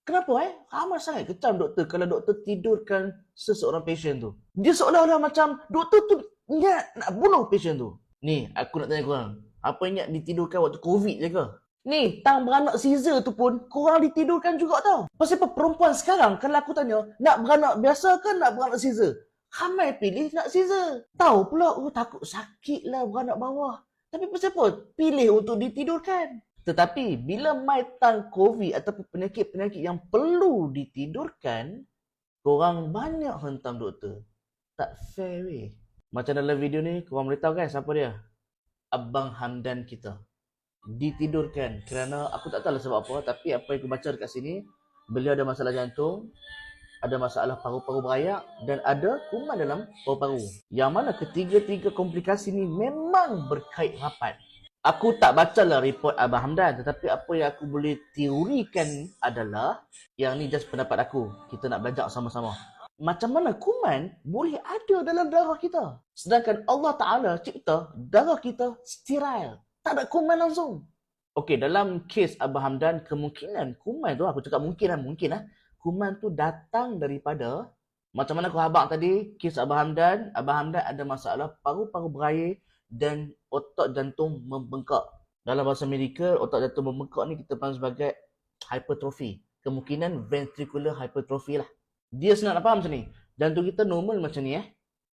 Kenapa Amat sangat kecam doktor kalau doktor tidurkan seseorang pasien tu. Dia seolah-olah macam doktor tu niat nak bunuh pasien tu. Ni, aku nak tanya korang. Apa ingat ditidurkan waktu COVID je ke? Ni, tang beranak Caesar tu pun korang ditidurkan juga tau. Pasal apa perempuan sekarang, kalau aku tanya, nak beranak biasa ke nak beranak Caesar? Ramai pilih nak Caesar. Tahu pula, takut sakit lah beranak bawah. Tapi pasal apa? Pilih untuk ditidurkan. Tetapi bila mai tang COVID ataupun penyakit-penyakit yang perlu ditidurkan, korang banyak hentam doktor. Tak fair weh. Macam dalam video ni, korang boleh tahu kan siapa dia? Abang Hamdan kita. Ditidurkan kerana aku tak tahu lah sebab apa, tapi apa yang aku baca dekat sini, beliau ada masalah jantung, ada masalah paru-paru berayak dan ada kuman dalam paru-paru. Yang mana ketiga-tiga komplikasi ni memang berkait rapat. Aku tak baca lah report Abang Hamdan, tetapi apa yang aku boleh teorikan adalah yang ni just pendapat aku. Kita nak belajar sama-sama. Macam mana kuman boleh ada dalam darah kita? Sedangkan Allah Ta'ala cipta darah kita steril. Tak ada kuman langsung. Okey, dalam kes Abang Hamdan, kemungkinan kuman tu, aku cakap mungkin lah. Kuman tu datang daripada, macam mana aku habaq tadi, kes Abang Hamdan ada masalah paru-paru berair dan otot jantung membengkak. Dalam bahasa Amerika, otot jantung membengkak ni kita panggil sebagai hypertrophy. Kemungkinan ventricular hypertrophy lah. Dia senang nak faham macam ni. Jantung kita normal macam ni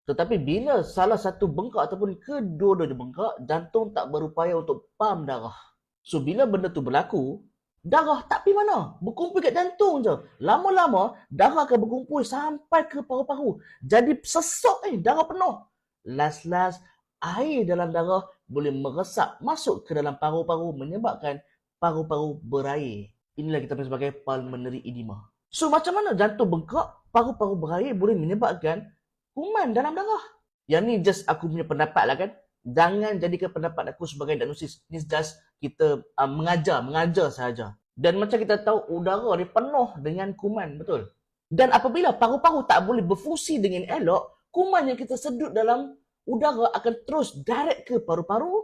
Tetapi bila salah satu bengkak ataupun kedua-duanya bengkak, jantung tak berupaya untuk pump darah. So bila benda tu berlaku, darah tak pergi mana? Berkumpul kat jantung je. Lama-lama, darah akan berkumpul sampai ke paru-paru. Jadi sesok darah penuh. Last-last, air dalam darah boleh meresap masuk ke dalam paru-paru menyebabkan paru-paru berair. Inilah kita panggil sebagai pulmonary edema. So macam mana jantung bengkak, paru-paru berair boleh menyebabkan kuman dalam darah? Yang ni just aku punya pendapat lah kan. Jangan jadikan pendapat aku sebagai diagnosis. Ni just kita mengajar sahaja. Dan macam kita tahu udara ni penuh dengan kuman, betul? Dan apabila paru-paru tak boleh berfungsi dengan elok, kuman yang kita sedut dalam udara akan terus direct ke paru-paru,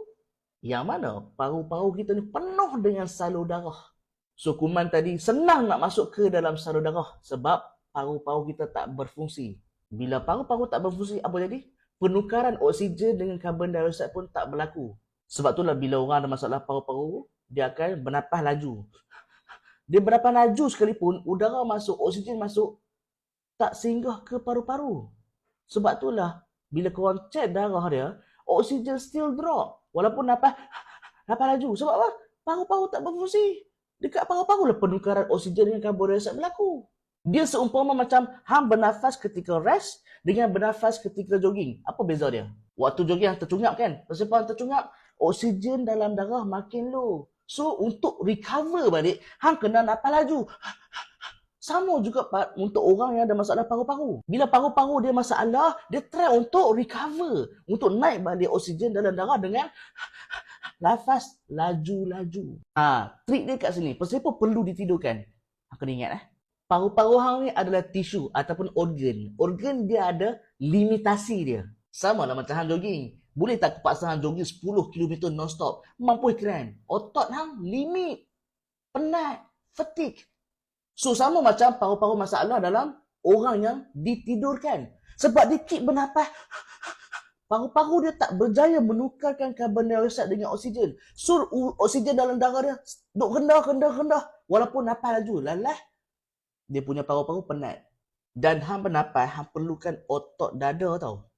yang mana paru-paru kita ni penuh dengan salur darah. So kuman tadi senang nak masuk ke dalam salur darah sebab paru-paru kita tak berfungsi. Bila paru-paru tak berfungsi, apa jadi? Penukaran oksigen dengan karbon dioksida pun tak berlaku. Sebab itulah bila orang ada masalah paru-paru, dia akan bernafas laju. Dia bernafas laju sekalipun, udara masuk, oksigen masuk, tak singgah ke paru-paru. Sebab itulah bila korang cek darah dia, oksigen still drop. Walaupun nafas laju. Sebab apa? Paru-paru tak berfungsi. Dekat paru-paru lah penukaran oksigen dengan karbon dioksida berlaku. Dia seumpama macam hang bernafas ketika rest dengan bernafas ketika jogging. Apa beza dia? Waktu jogging hang tercungap kan? Pasal hang tercungap, oksigen dalam darah makin low. So untuk recover balik, hang kena nafas laju. Sama juga untuk orang yang ada masalah paru-paru. Bila paru-paru dia masalah, dia try untuk recover. Untuk naik balik oksigen dalam darah dengan nafas laju-laju. Trik dia kat sini. Pasal apa perlu ditidurkan? Aku kena ingat paru-paru hang ni adalah tisu ataupun organ. Organ dia ada limitasi dia. Sama lah macam hang jogging. Boleh tak aku paksa hang jogging 10 km non-stop? Mampu kan? Otot hang limit. Penat. Fatigue. So sama macam paru-paru masalah dalam orang yang ditidurkan. Sebab dia keep bernafas. Paru-paru dia tak berjaya menukarkan karbon dioksida dengan oksigen. So oksigen dalam darah dia duk rendah. Walaupun nafas laju. Lalah dia punya paru-paru penat. Dan hang bernafas, hang perlukan otot dada tau.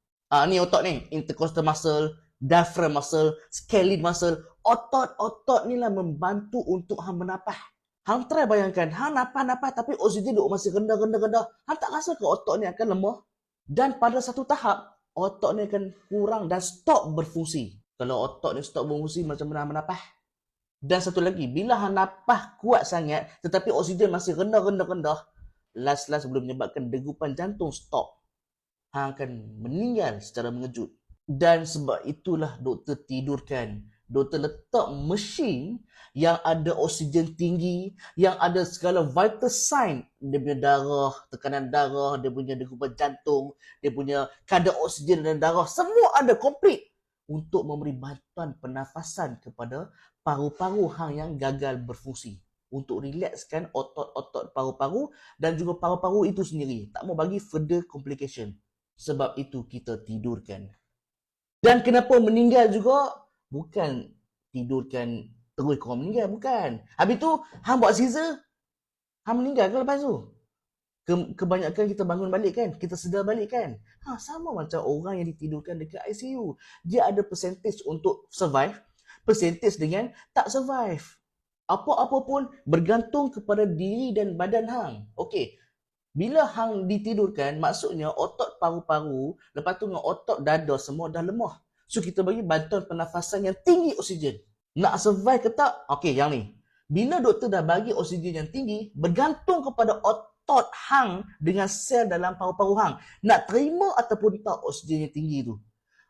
Ni otot ni. Intercostal muscle, diaphragm muscle, scalene muscle. Otot-otot ni lah membantu untuk hang bernafas. Hang try bayangkan, hang nafas tapi oksigen duk masih rendah. Hang tak rasa ke otot ni akan lemah? Dan pada satu tahap, otot ni akan kurang dan stop berfungsi. Kalau otot ni stop berfungsi, macam mana hang bernafas? Dan satu lagi, bila hang nafas kuat sangat tetapi oksigen masih rendah, last boleh menyebabkan degupan jantung stop. Hang akan meninggal secara mengejut. Dan sebab itulah doktor tidurkan. Doktor letak mesin yang ada oksigen tinggi, yang ada segala vital sign. Dia punya darah, tekanan darah, dia punya degupan jantung, dia punya kadar oksigen dalam darah, semua ada komplit untuk memberi bantuan pernafasan kepada paru-paru hang yang gagal berfungsi. untuk relaxkan otot-otot paru-paru dan juga paru-paru itu sendiri. Tak mau bagi further complication. Sebab itu kita tidurkan. Dan kenapa meninggal juga? Bukan tidurkan terus korang meninggal, bukan. Habis tu, hang buat Caesar, hang meninggal ke lepas tu? Kebanyakan kita bangun balik kan, kita sedar balik kan. Sama macam orang yang ditidurkan dekat ICU. Dia ada percentage untuk survive, percentage dengan tak survive. Apa-apa pun bergantung kepada diri dan badan hang. Okey, bila hang ditidurkan, maksudnya otot paru-paru, lepas tu dengan otot dada semua dah lemah. So kita bagi bantuan pernafasan yang tinggi oksigen. Nak survive ke tak? Okey, yang ni. Bila doktor dah bagi oksigen yang tinggi, bergantung kepada otot hang dengan sel dalam paru-paru hang. Nak terima ataupun tak oksigen yang tinggi tu.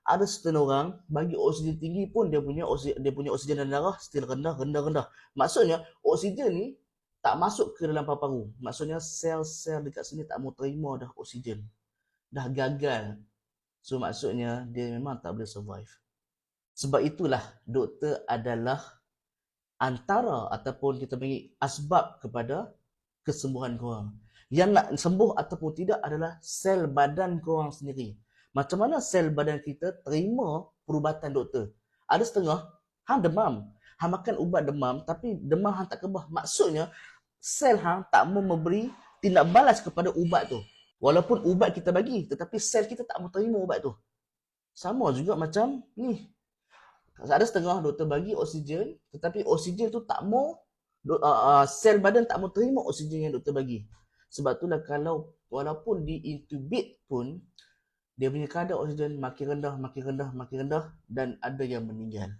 Ada setengah orang bagi oksigen tinggi pun dia punya oksigen dalam darah still rendah. Maksudnya oksigen ni tak masuk ke dalam paru-paru. Maksudnya sel-sel dekat sini tak mau terima dah oksigen. Dah gagal. So maksudnya dia memang tak boleh survive. Sebab itulah doktor adalah antara ataupun kita panggil asbab kepada kesembuhan korang. Yang nak sembuh ataupun tidak adalah sel badan korang sendiri. Macam mana sel badan kita terima perubatan doktor? Ada setengah, hang demam. Hang makan ubat demam tapi demam hang tak kebah. Maksudnya sel hang tak mau memberi tindak balas kepada ubat tu. Walaupun ubat kita bagi, tetapi sel kita tak mau terima ubat tu. Sama juga macam ni. Ada setengah doktor bagi oksigen, tetapi oksigen tu tak mau, sel badan tak mau terima oksigen yang doktor bagi. Sebab itulah kalau walaupun di intubate pun, dia punya kadar oksigen makin rendah dan ada yang meninggal.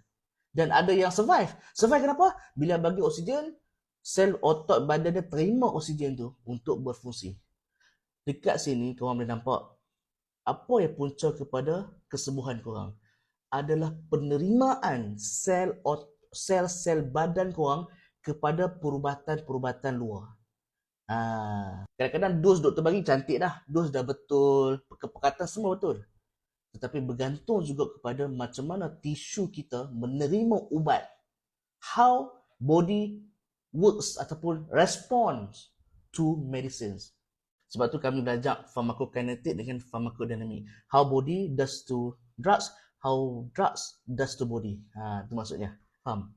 Dan ada yang survive. Survive kenapa? Bila bagi oksigen, sel otot badan dia terima oksigen tu untuk berfungsi. Dekat sini korang boleh nampak apa yang punca kepada kesembuhan korang adalah penerimaan sel-sel badan korang kepada perubatan-perubatan luar. Kadang-kadang dos doktor bagi cantik dah. Dos dah betul, perkataan semua betul. Tetapi bergantung juga kepada macam mana tisu kita menerima ubat. How body works ataupun responds to medicines. Sebab tu kami belajar pharmacokinetic dengan pharmacodynamic. How body does to drugs, how drugs does to body. Itu maksudnya. Faham?